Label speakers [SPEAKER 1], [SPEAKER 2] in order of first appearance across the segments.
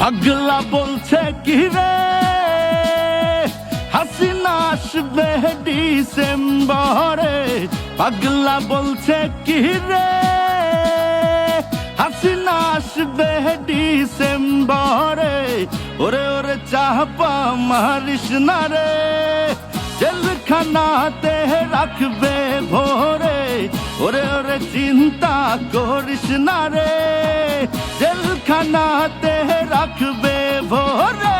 [SPEAKER 1] পাগলা বলছে কি রে হাসিনা আসবে ডিসেম্বরে, পাগলা বলছে কি রে হাসিনা আসবে ডিসেম্বরে। ওরে ওরে চাপা মারিস না রে, জেলখানাতে রাখবে ভোরে। ওরে ওরে চিন্তা করিস না রে, জেলখানাতে রাখবে ভোরে।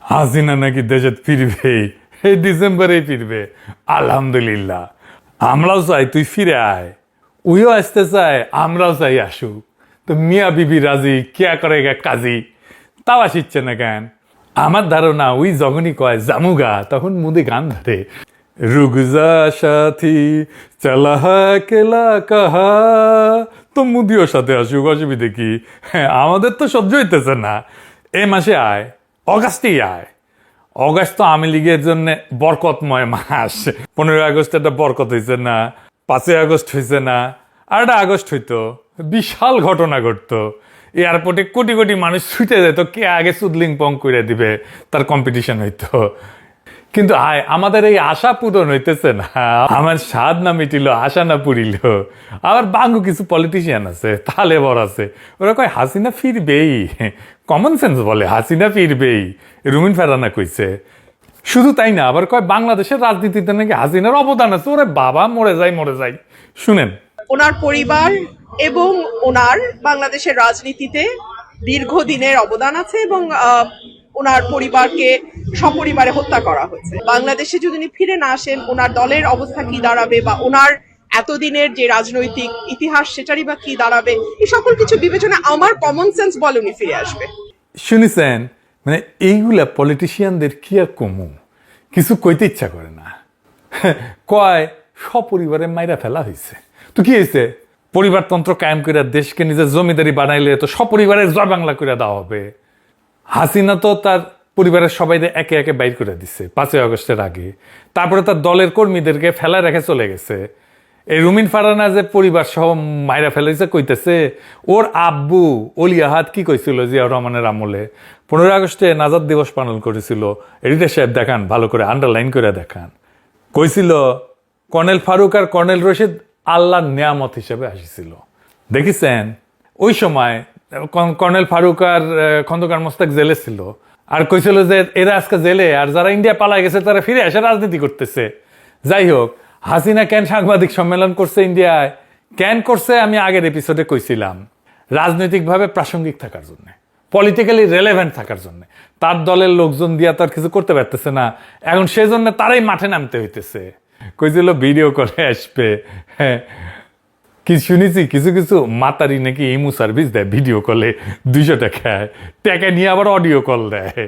[SPEAKER 2] হাসিনা নাকি দেশে ফিরবে, এই ডিসেম্বরেই ফিরবে। আলহামদুলিল্লাহ, আমরাও চাই তুই ফিরে আয়, উইও আসতে চায়, আমরাও চাই আসুক। তো মিয়া বিবি রাজি, কেয়া করে কাজী, তাও আসিচ্ছে না কেন? আমার ধারণা ওই যখনই কয় জামুগা তখন মুদি গান ধরে, রুগজা সাথী চলা কেলা কাহা, তো মুদিও সাথে আসুক, অসুবিধে কি? হ্যাঁ, আমাদের তো সহ্য হইতেছে না। এ মাসে আয়, অগাস্টেই আয়। অগাস্ট তো আওয়ামী লীগের জন্য বরকতময় মাস। 15 আগস্ট একটা বরকত হয়েছে না, 5 আগস্ট হয়েছে না, আর একটা আগস্ট হইতো, বিশাল ঘটনা ঘটতো। এয়ারপোর্টে কোটি কোটি মানুষ ছুটে যেত, কে আগে সুদলিং পং করে দিবে, তার কম্পিটিশন হইতো। কিন্তু আমাদের এই আশা পূরণ হইতেছে না। আমার স্বাদ না মিটিল, আশা না পুরিল। আবার বাঙ্গু কিছু পলিটিশিয়ান আছে, তাহলে বড় আছে, ওরা কয় হাসিনা ফিরবেই। কমন সেন্স বলে হাসিনা ফিরবেই, রুমিন ফারহানা কইছে। শুধু তাই না, আবার কয় বাংলাদেশের রাজনীতিতে নাকি হাসিনার অবদান আছে। ওরে বাবা, মরে যাই। শুনেন,
[SPEAKER 3] ওনার পরিবার এবং ওনার বাংলাদেশের রাজনীতিতে দীর্ঘদিনের অবদান আছে এবং ওনার পরিবারকে সপরিবারে হত্যা করা হয়েছে। বাংলাদেশে যদি উনি ফিরে না আসেন, ওনার দলের অবস্থা কি দাঁড়াবে, বা ওনার এতদিনের যে রাজনৈতিক ইতিহাস সেটারই বা কি দাঁড়াবে, এই সকল কিছু বিবেচনা আমার কমন সেন্স বলে উনি ফিরে আসবে।
[SPEAKER 2] শুনেছেন, মানে এইগুলা পলিটিশিয়ানদের কি আর কমু, কিছু কইতে ইচ্ছা করে না। কয় সপরিবারে মাইরা ফেলা হয়েছে, তো কি হয়েছে? পরিবারতন্ত্র কায়েম করে দেশকে নিজের জমিদারি বানাইলে তো সপরিবারের জয় বাংলা করে দেওয়া হবে। হাসিনা তো তার পরিবারের সবাইদের একে একে বাইর করে দিচ্ছে 5 আগস্টের আগে। তারপরে তার দলের কর্মীদেরকে ফেলা রেখে চলে গেছে। এই রুমিন ফারহানা যে পরিবার সহ মাইরা ফেলেছে, কইতেছে ওর আব্বু অলি আহাদ কি কইছিল জিয়াউর রহমানের আমলে 15 আগস্টে নাজাদ দিবস পালন করেছিল। এডিটর সাহেব দেখান, ভালো করে আন্ডারলাইন করে দেখান। কইছিল কর্নেল ফারুক আর কর্নেল রশিদ আল্লাহর নিয়ামত হিসেবে আসিছিল। দেখিছেন, ওই সময় কর্নেল ফারুক আর খন্দকার মোস্তাক জেলে ছিল, আর কইছিল যে এরা আজকে জেলে, আর যারা ইন্ডিয়া পালায় গেছে তারা ফিরে এসে রাজনীতি করতেছে। যাই হোক, হাসিনা কেন সাংবাদিক সম্মেলন করছে ইন্ডিয়ায়, কেন করছে আমি আগের এপিসোডে কইছিলাম, রাজনৈতিকভাবে প্রাসঙ্গিক থাকার জন্য, পলিটিক্যালি রেলেভেন্ট থাকার জন্য। তার দলের লোকজন দিয়া তার কিছু করতে পারতেছে না, এখন সেজন্য তারাই মাঠে নামতে হইতেছে। কইছিল ভিডিও করে আসবে। হ্যাঁ, কি শুনেছি কিছু কিছু মাতারি নাকি ইমু সার্ভিস দেয়, ভিডিও কলে 200 টাকা নিয়ে আবার অডিও কল দেয়।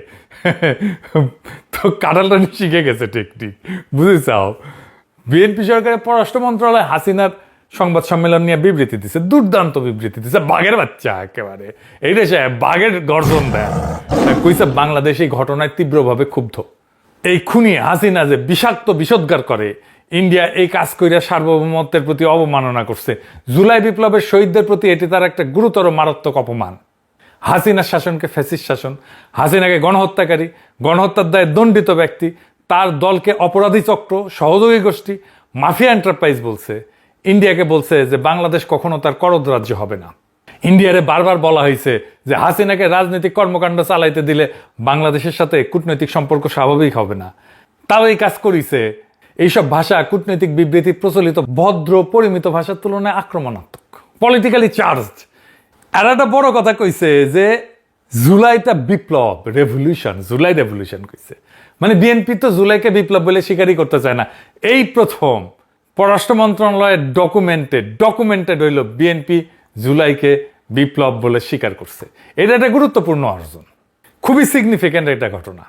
[SPEAKER 2] তো কাঁঠালটা শিখে গেছে টেকনিক, বুঝে চাও। বিএনপি সরকারের পররাষ্ট্র মন্ত্রণালয় হাসিনার সংবাদ সম্মেলন নিয়ে বিবৃতি দিচ্ছে, দুর্দান্ত বিবৃতি দিচ্ছে, বাঘের বাচ্চা একেবারে। এই দেশে বাঘের গর্জন দেয়। কইছে বাংলাদেশ এই ঘটনায় তীব্রভাবে ক্ষুব্ধ। এই খুনি হাসিনা যে বিষাক্ত বিষোদ্গার করে, ইন্ডিয়া এই কাজ কইরা সার্বভৌমত্বের প্রতি অবমাননা করছে। জুলাই বিপ্লবের শহীদদের প্রতি এটি তার একটা গুরুতর মারাত্মক অপমান। হাসিনার শাসনকে ফ্যাসিস্ট শাসন, হাসিনাকে গণহত্যাকারী, গণহত্যার দায়ে দণ্ডিত ব্যক্তি, তার দলকে অপরাধী চক্র, সহযোগী গোষ্ঠী, মাফিয়া এন্টারপ্রাইজ বলছে। ইন্ডিয়াকে বলছে যে বাংলাদেশ কখনো তার করদ রাজ্য হবে না। ইন্ডিয়ারে বারবার বলা হয়েছে যে হাসিনাকে রাজনৈতিক কর্মকাণ্ড চালাইতে দিলে বাংলাদেশের সাথে কূটনৈতিক সম্পর্ক স্বাভাবিক হবে না। তাও এই কাজ করিছে। এইসব ভাষা, কূটনৈতিক বিবৃতি প্রচলিত ভদ্র পরিমিত ভাষার তুলনায় আক্রমণাত্মক, পলিটিক্যালি চার্জড। আর একটা বড় কথা কইছে যে জুলাইটা বিপ্লব, রেভলিউশন, জুলাই রেভলিউশন কইছে। মানে বিএনপি তো জুলাইকে বিপ্লব বলে স্বীকারই করতে চায় না। এই প্রথম পররাষ্ট্র মন্ত্রণালয়ের ডকুমেন্টেড হইল বিএনপি জুলাইকে বিপ্লব বলে স্বীকার করছে। এটা একটা গুরুত্বপূর্ণ অর্জন, খুবই সিগনিফিক্যান্ট একটা ঘটনা।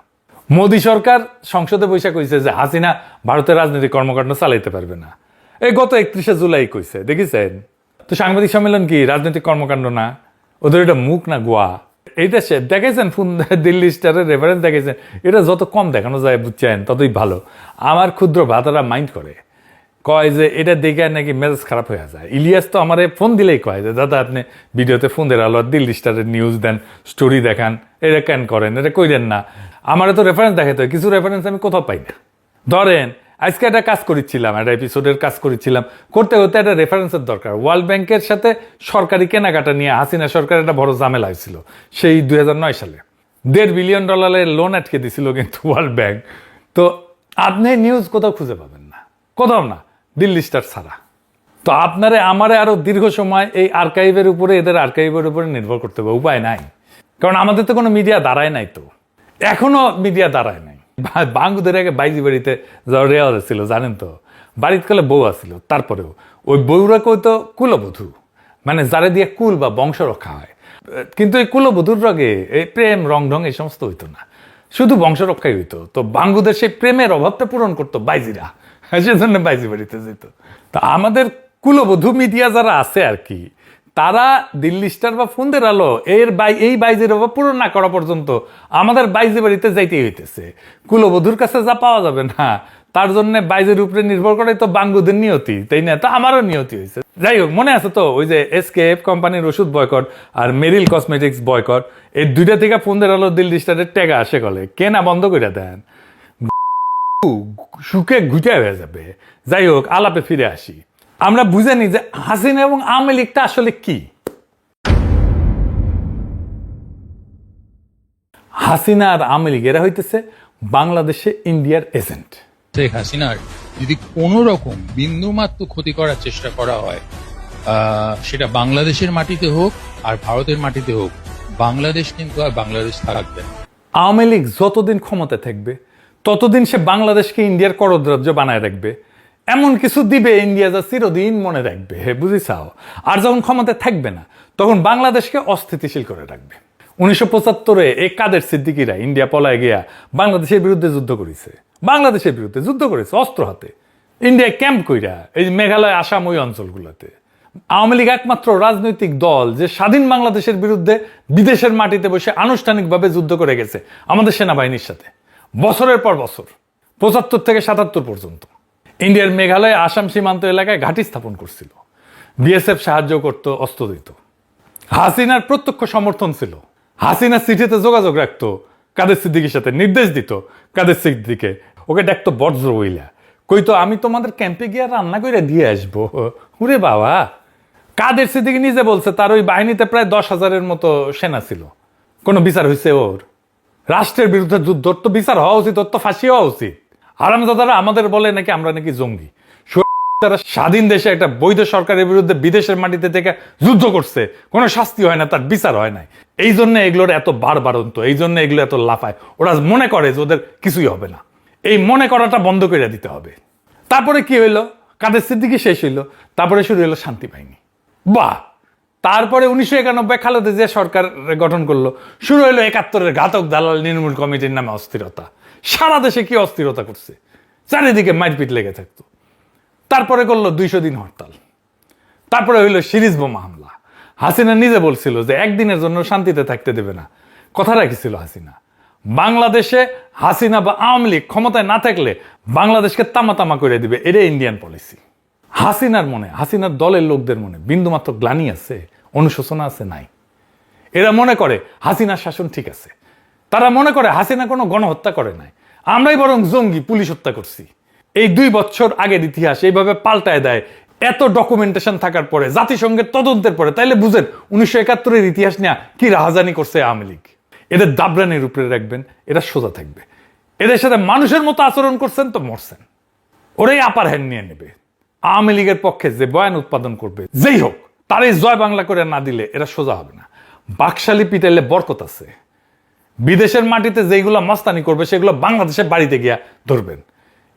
[SPEAKER 2] মোদী সরকার সংসদে বৈশা কইছে যে হাসিনা ভারতের রাজনৈতিক কর্মকাণ্ড চালাইতে পারবে না। এই গত 31শে জুলাই কইছে, দেখেছেন? তো সাংবাদিক সম্মেলন কি রাজনৈতিক কর্মকাণ্ড না? ওদের এটা মুখ না গোয়া? এইটা সে দেখেছেন, ফোন দিল্লি স্টারের রেফারেন্স দেখেছেন, এটা যত কম দেখানো যায় বুঝছেন ততই ভালো। আমার ক্ষুদ্র ভাতারা মাইন্ড করে, কয় যে এটা দেখে নাকি মেজাজ খারাপ হয়ে যায়। ইলিয়াস তো আমার ফোন দিলেই কয় যে দাদা আপনি ভিডিওতে ফোন দেন, আলো দিল্লি স্টারের নিউজ দেন, স্টোরি দেখান, এটা কেন করেন, এটা কইরেন না। আমার তো রেফারেন্স দেখাতে হয়, কিছু রেফারেন্স আমি কোথাও পাই না। ধরেন আজকে একটা কাজ করেছিলাম, একটা এপিসোডের কাজ করেছিলাম, করতে করতে একটা রেফারেন্সের দরকার। ওয়ার্ল্ড ব্যাংকের সাথে সরকারি কেনাকাটা নিয়ে হাসিনা সরকার একটা বড় ঝামেলা হয়েছিল সেই 2009 সালে। $1.5 বিলিয়ন লোন আটকে দিছিল কিন্তু ওয়ার্ল্ড ব্যাংক। তো আপনি নিউজ কোথাও খুঁজে পাবেন না, কোথাও না, দিল্লি স্টার ছাড়া। তো আপনারে আমারে আরো দীর্ঘ সময় এই আর্কাইভের উপরে, এদের আর্কাইভের উপরে নির্ভর করতে হবে, উপায় নাই। কারণ আমাদের তো কোনো মিডিয়া দাঁড়ায় নাই, তো এখনো মিডিয়া দাঁড়ায় নাই। বাঙ্গুদের আগে বাইজি বাড়িতে যাওয়ার রেওয়াজ ছিল জানেন তো, বাড়িতে কালে বউ আসছিল, তারপরেও ওই বউরা কইতো কুলবধূ, মানে যারে দিয়ে কুল বা বংশ রক্ষা হয়। কিন্তু এই কুলবধূর রগে এই প্রেম রং ঢং এই সমস্ত হইতো না, শুধু বংশ রক্ষাই হইতো। তো বাঙ্গুদের সেই প্রেমের অভাবটা পূরণ করতো বাইজিরা, সেজন্য বাইজি বাড়িতে যেত। তা আমাদের কুলবধূ মিডিয়া যারা আছে আর কি, তারা দিল্লি স্টার বা ফোনদের আলো এই বাইজের অভাব পূরণ না করা পর্যন্ত আমাদের বাইজি বাড়িতে যাইতেই হইতেছে। কুলবধূর কাছে যা পাওয়া যাবে না, তার জন্য বাইজের উপরে নির্ভর করে তো বাঙ্গুদের নিয়তি, তাই না? তো আমারও নিয়তি হয়েছে। যাই হোক, মনে আছে তো ওই যে এসকেএফ কোম্পানির ওষুধ বয়কট আর মেরিল কসমেটিক্স বয়কট, এই দুইটা থেকে ফোনদের আলো দিল্লি স্টারের টেকা আসে গলে, কেনা বন্ধ করে দেন, সুখে ঘুটে হয়ে যাবে। যাই হোক, আলাপে ফিরে আসি। আমরা বুঝে নি যে হাসিনা এবং আওয়ামী লীগটা আসলে কি। হাসিনা আর আওয়ামী লীগ এরা হইতেছে বাংলাদেশে ইন্ডিয়ার এজেন্ট।
[SPEAKER 4] শেখ হাসিনার যদি কোনো রকম বিন্দুমাত্র ক্ষতি করার চেষ্টা করা হয়, সেটা বাংলাদেশের মাটিতে হোক আর ভারতের মাটিতে হোক, বাংলাদেশ কিন্তু আর বাংলাদেশ থাকবে না।
[SPEAKER 2] আওয়ামী লীগ যতদিন ক্ষমতা থাকবে ততদিন সে বাংলাদেশকে ইন্ডিয়ার করদরাজ্য বানায় রাখবে, এমন কিছু দিবে ইন্ডিয়া যা চিরদিন মনে রাখবে, বুঝিছাও? আর যখন ক্ষমতা থাকবে না তখন বাংলাদেশকে অস্থিতিশীল করে রাখবে। 1975-এ এই কাদের সিদ্দিকিরা ইন্ডিয়া পলায় গিয়া বাংলাদেশের বিরুদ্ধে যুদ্ধ করেছে, অস্ত্র হাতে। ইন্ডিয়ায় ক্যাম্প কইরা এই মেঘালয়, আসাম, ওই অঞ্চলগুলোতে। আওয়ামী লীগ একমাত্র রাজনৈতিক দল যে স্বাধীন বাংলাদেশের বিরুদ্ধে বিদেশের মাটিতে বসে আনুষ্ঠানিকভাবে যুদ্ধ করে গেছে আমাদের সেনাবাহিনীর সাথে, বছরের পর বছর, 75 থেকে 77 পর্যন্ত। ইন্ডিয়ার মেঘালয়, আসাম সীমান্ত এলাকায় ঘাঁটি স্থাপন করছিল, বিএসএফ সাহায্য করত, অস্ত্র দিত। হাসিনার প্রত্যক্ষ সমর্থন ছিল। হাসিনা চিঠিতে যোগাযোগ রাখতো কাদের সিদ্দিকির সাথে, নির্দেশ দিত কাদের সিদ্দিকে, ওকে ডাকতো বজ্র বইলা, কইতো আমি তোমাদের ক্যাম্পে গিয়ে রান্না করে দিয়ে আসবো। উরে বাবা, কাদের সিদ্দিকি নিজে বলছে তার ওই বাহিনীতে প্রায় 10,000-এর মতো সেনা ছিল। কোনো বিচার হয়েছে ওর? রাষ্ট্রের বিরুদ্ধে যুদ্ধ তো বিচার হওয়া উচিত, ওর তো ফাঁসি হওয়া উচিত। হারামজাদারা আমাদের বলে নাকি আমরা নাকি জঙ্গি। তারা স্বাধীন দেশে একটা বৈধ সরকারের বিরুদ্ধে বিদেশের মাটিতে থেকে যুদ্ধ করছে, কোনো শাস্তি হয় না, তার বিচার হয় নাই। এই জন্য এগুলোর এত বাড়বাড়ন্ত, এই জন্য এগুলো এত লাফায়। ওরা মনে করে যে ওদের কিছুই হবে না। এই মনে করাটা বন্ধ করে দিতে হবে। তারপরে কি হইলো? কাদের সিদ্দিকি শেষ হইলো, তারপরে শুরু হলো শান্তি বাহিনী। বাহ! তারপরে 1991 খালেদা জিয়া সরকার গঠন করলো, শুরু হইলো 71-এর ঘাতক দালাল নির্মূল কমিটির নামে অস্থিরতা। সারা দেশে কি অস্থিরতা করছে, চারিদিকে মারপিট লেগে থাকতো। তারপরে করলো 200 দিন হরতাল। তারপরে হইলো সিরিজ বোমা হামলা। হাসিনা নিজে বলছিল যে একদিনের জন্য শান্তিতে থাকতে দেবে না, কথা রাখিছিল হাসিনা। বাংলাদেশে হাসিনা বা আওয়ামী লীগ ক্ষমতায় না থাকলে বাংলাদেশকে তামা তামা করে দিবে, এটা ইন্ডিয়ান পলিসি। হাসিনার মনে, হাসিনার দলের লোকদের মনে বিন্দুমাত্র গ্লানি আছে, অনুশোচনা আছে? নাই। এরা মনে করে হাসিনার শাসন ঠিক আছে। তারা মনে করে হাসিনা কোনো গণহত্যা করে নাই, আমরাই বরং জঙ্গি, পুলিশ হত্যা করছি। এই 2 বছর আগের ইতিহাস এইভাবে পাল্টায় দেয় এত ডকুমেন্টেশন থাকার পরে, জাতিসংঘের তদন্তের পরে। তাইলে বুঝেন 1971-এর ইতিহাস নিয়ে কি রাহাজানি করছে আওয়ামী লীগ। এদের দাবরানির উপরে রাখবেন, এরা সোজা থাকবে। এদের সাথে মানুষের মতো আচরণ করছেন তো মরছেন, ওরাই আপার হ্যান্ড নিয়ে নেবে। আওয়ামী লীগের পক্ষে যে বয়ান উৎপাদন করবে, যেই হোক, তার এই জয় বাংলা করে না দিলে এরা সোজা হবে না। বাকশালী পিটাইলে বরকত আছে। বিদেশের মাটিতে যেগুলো মস্তানি করবে সেগুলো বাংলাদেশের বাড়িতে গিয়া ধরবেন।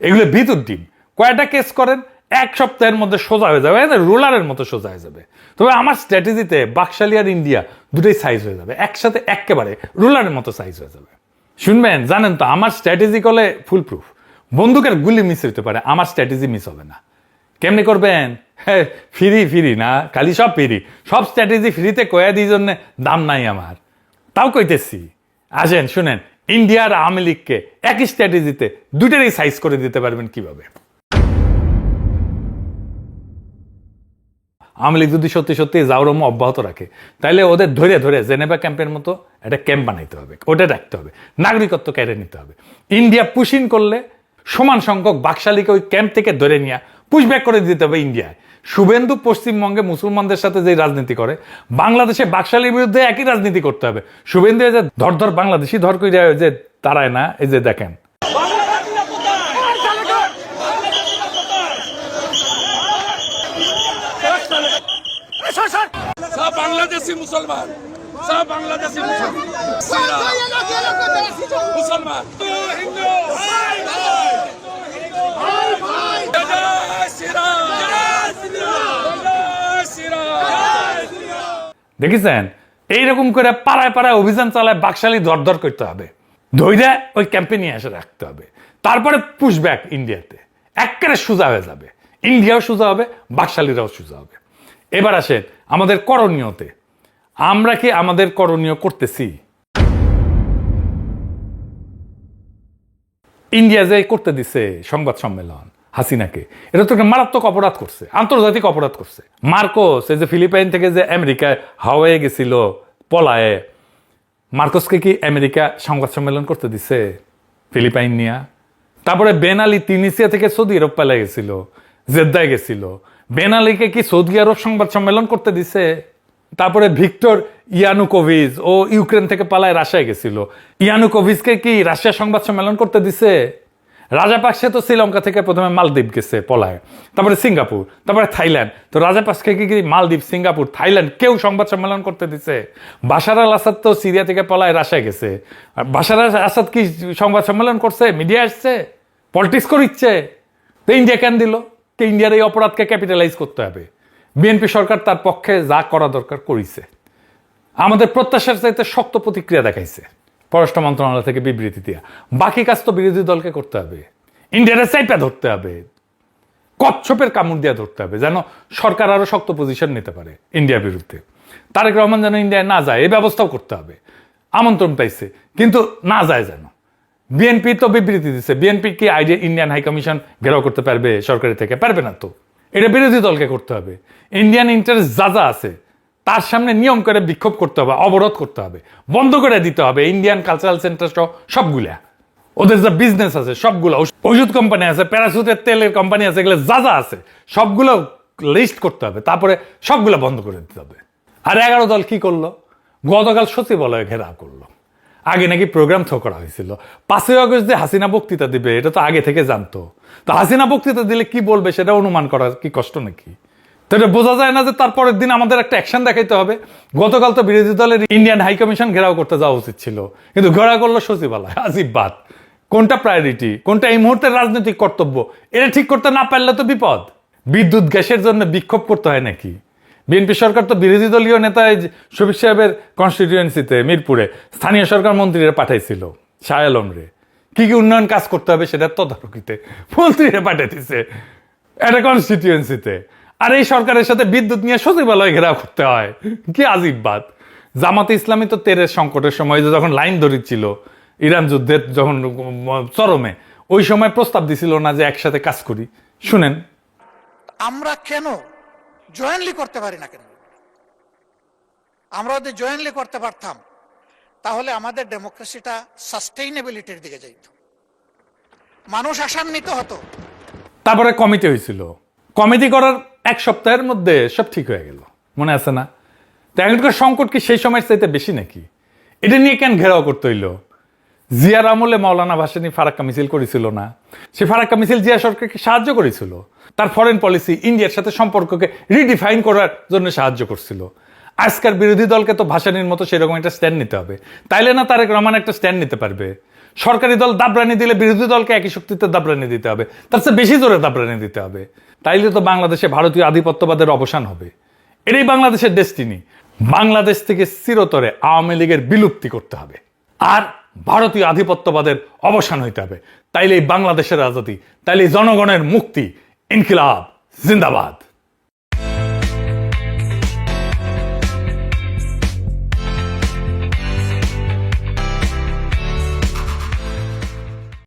[SPEAKER 2] এগুলো ভিতর ডিম। কয়টা কেস করেন, 1 সপ্তাহের মধ্যে সোজা হয়ে যাবে, রোলারের মতো সোজা হয়ে যাবে। তবে আমার স্ট্র্যাটেজিতে বাকশালী আর ইন্ডিয়া দুটোই সাইজ হয়ে যাবে, একসাথে একেবারে রোলারের মতো সাইজ হয়ে যাবে। শুনবেন, জানেন তো আমার স্ট্র্যাটেজি করলে ফুল প্রুফ। বন্দুকের গুলি মিস হইতে পারে, আমার স্ট্র্যাটেজি মিস হবে না। কেমনি করবেন? হ্যাঁ, ফ্রি না, খালি সব ফ্রি, সব স্ট্র্যাটেজি ফ্রিতে কয়া দিই জন্য দাম নাই আমার। তাও কইতেছি, আসেন শুনেন, ইন্ডিয়া আর আওয়ামী লীগকে একই স্ট্র্যাটেজিতে দুইটারই সাইজ করে দিতে পারবেন কিভাবে। আওয়ামী লীগ যদি সত্যি সত্যি জাউরম অব্যাহত রাখে, তাহলে ওদের ধরে ধরে জেনেভা ক্যাম্পের মতো একটা ক্যাম্প বানাইতে হবে, ওটা রাখতে হবে, নাগরিকত্ব কেড়ে নিতে হবে। ইন্ডিয়া পুশিন করলে সমান সংখ্যক বাকশালীকে ওই ক্যাম্প থেকে ধরে নিয়ে পুশব্যাক করে দিতে হবে ইন্ডিয়ায়। শুভেন্দু পশ্চিমবঙ্গে মুসলমানদের সাথে যে রাজনীতি করে, বাংলাদেশে বাকশালীর বিরুদ্ধে একই রাজনীতি করতে হবে। শুভেন্দু যে ধর বাংলাদেশি ধর করে যে তারায় না, এই যে দেখেন
[SPEAKER 5] सब बांग्लादेशी मुसलमान, सब बांग्लादेशी मुसलमान हिंदू
[SPEAKER 2] দেখেছেন? এইরকম করে পাড়ায় পাড়ায় অভিযান চালায় বাকশালী ধর করতে হবে, ধৈর্য ওই ক্যাম্পে নিয়ে এসে রাখতে হবে, তারপরে পুশব্যাক ইন্ডিয়াতে একেবারে সোজা হয়ে যাবে। ইন্ডিয়াও সোজা হবে, বাকশালীরাও সোজা হবে। এবার আসেন আমাদের করণীয়তে, আমরা কি আমাদের করণীয় করতেছি? ইন্ডিয়া যে করতে দিছে সংবাদ সম্মেলন হাসিনাকে, এটা তো একটা মারাত্মক অপরাধ করছে, আন্তর্জাতিক অপরাধ করছে। মার্কোস এই যে ফিলিপাইন থেকে যে আমেরিকায় হাওয়ায় গেছিল পলায়ে, মার্কোসকে কি আমেরিকা সংবাদ সম্মেলন করতে দিছে ফিলিপাইন নিয়া? তারপরে বেন আলী তিউনিসিয়া থেকে সৌদি আরব পালিয়ে গেছিল, জেদ্দায় গেছিল, বেন আলীকে কি সৌদি আরব সংবাদ সম্মেলন করতে দিছে? তারপরে ভিক্টর ইয়ানুকোভিচ ও ইউক্রেন থেকে পালায় রাশিয়ায় গেছিল, ইয়ানুকোভিচকে কি রাশিয়া সংবাদ সম্মেলন করতে দিছে? রাজাপাকসে তো শ্রীলঙ্কা থেকে প্রথমে মালদ্বীপ গেছে পলায়, তারপরে সিঙ্গাপুর, তারপরে থাইল্যান্ড। তো রাজাপাকসকে কি মালদ্বীপ, সিঙ্গাপুর, থাইল্যান্ড কেউ সংবাদ সম্মেলন করতে দিছে? বাশার আল আসাদ তো সিরিয়া থেকে পলায় রাশিয়া গেছে, আর বাশার আল আসাদ কি সংবাদ সম্মেলন করছে? মিডিয়া আসছে, পলিটিক্স করিচ্ছে? তো ইন্ডিয়া কেন দিল? ইন্ডিয়ার এই অপরাধকে ক্যাপিটালাইজ করতে হবে। বিএনপি সরকার তার পক্ষে যা করা দরকার করেছে, আমাদের প্রত্যাশার চাইতে শক্ত প্রতিক্রিয়া দেখাইছে পররাষ্ট্র মন্ত্রণালয় থেকে বিবৃতি দিয়া। বাকি কাজ তো বিরোধী দলকে করতে হবে, ইন্ডিয়ারে চাইপা ধরতে হবে, কচ্ছপের কামড় দিয়া ধরতে হবে, যেন সরকার আরো শক্ত পজিশন নিতে পারে ইন্ডিয়ার বিরুদ্ধে। তারেক রহমান যেন ইন্ডিয়ায় না যায় এই ব্যবস্থাও করতে হবে। আমন্ত্রণ পাইছে কিন্তু না যায় যেন। বিএনপি তো বিবৃতি দিচ্ছে, বিএনপি কি আইডিয়া ইন্ডিয়ান হাই কমিশন ঘেরাও করতে পারবে সরকারি থেকে? পারবে না তো, এটা বিরোধী দলকে করতে হবে। ইন্ডিয়ান ইন্টারেস্ট যা যা আছে তার সামনে নিয়ম করে বিক্ষোভ করতে হবে, অবরোধ করতে হবে, বন্ধ করে দিতে হবে ইন্ডিয়ান কালচারাল সেন্টার সহ সবগুলা। ওদের যা বিজনেস আছে সবগুলো, ওষুধ কোম্পানি আছে, প্যারাসুটের তেলের কোম্পানি আছে, এগুলো যা যা আছে সবগুলো লিস্ট করতে হবে, তারপরে সবগুলো বন্ধ করে দিতে হবে। আর 11 দল কি করলো? গতকাল সচিবালয়ে ঘেরাও করলো। আগে নাকি প্রোগ্রাম থ্রো করা হয়েছিল, 5ই আগস্ট যে হাসিনা বক্তৃতা দিবে এটা তো আগে থেকে জানতো। তো হাসিনা বক্তৃতা দিলে কি বলবে সেটা অনুমান করা কি কষ্ট নাকি? তো এটা বোঝা যায় না যে তারপরের দিন আমাদের একটা অ্যাকশন দেখাইতে হবে? গতকাল তো বিরোধী দলের ইন্ডিয়ান হাই কমিশন ঘেরাও করতে যাওয়া উচিত ছিল, কিন্তু ঘেরাও করলো সচিবালয়। আজিব বাত। কোনটা প্রায়োরিটি, কোনটা এই মুহূর্তের রাজনৈতিক কর্তব্য, এটা ঠিক করতে না পারলে তো বিপদ। বিদ্যুৎ গ্যাসের জন্য বিক্ষোভ করতে হয় নাকি? বিএনপি সরকার তো বিরোধী দলীয় নেতা শফিক সাহেবের কনস্টিটিউয়েন্সিতে মিরপুরে স্থানীয় সরকার মন্ত্রীরা পাঠাইছিল, শাহ আলমরে। কি কি উন্নয়ন কাজ করতে হবে সেটা তদারকিতে মন্ত্রীরা পাঠাইছে একটা কনস্টিটিউয়েন্সিতে। আর এই সরকারের সাথে বিদ্যুৎ নিয়ে সচিবালয় ঘেরাও করতে হয়, কি আজিব বাত। জামাতে ইসলামী তো তেরের সংকটের সময় যখন লাইন ধরিচ্ছিল ইরান যুদ্ধের যখন চরমে, ওই সময় প্রস্তাব দিছিল না যে একসাথে কাজ করি? শুনেন,
[SPEAKER 6] আমরা কেন জয়েন্টলি করতে পারি না? কেন আমরা যদি জয়েন্টলি করতে পারতাম তাহলে আমাদের ডেমোক্রেসিটা সাস্টেইনেবিলিটির দিকে যাইত, মানুষ আশান্বিত হতো।
[SPEAKER 2] তারপরে কমিটি হয়েছিল, কমিটি করার 1 সপ্তাহের মধ্যে সব ঠিক হয়ে গেল, মনে আছে না? তো এখনকার সংকট কি সেই সময়ের চাইতে বেশি নাকি? এটা নিয়ে কেন ঘেরাও করতে হইলো? জিয়ার আমলে মাওলানা ভাসানী ফারাক্কা মিছিল করেছিল না? সে ফারাক্কা মিছিল জিয়া সরকারকে সাহায্য করেছিল, তার ফরেন পলিসি ইন্ডিয়ার সাথে সম্পর্ককে রিডিফাইন করার জন্য সাহায্য করছিল। আজকের বিরোধী দলকে তো ভাসানীর মতো সেরকম একটা স্ট্যান্ড নিতে হবে, তাইলে না তারেক রহমান একটা স্ট্যান্ড নিতে পারবে। সরকারি দল দাবরানি দিলে বিরোধী দলকে একই শক্তিতে দাবরানি দিতে হবে, তার চেয়ে বেশি জোরে দাবরানি দিতে হবে। তাইলে তো বাংলাদেশে ভারতীয় আধিপত্যবাদের অবসান হবে। এটাই বাংলাদেশের ডেস্টিনি। বাংলাদেশ থেকে চিরতরে আওয়ামী লীগের বিলুপ্তি করতে হবে আর ভারতীয় আধিপত্যবাদের অবসান হইতে হবে। তাইলে বাংলাদেশের আজাদী, তাইলে জনগণের মুক্তি, ইনকিলাব জিন্দাবাদ।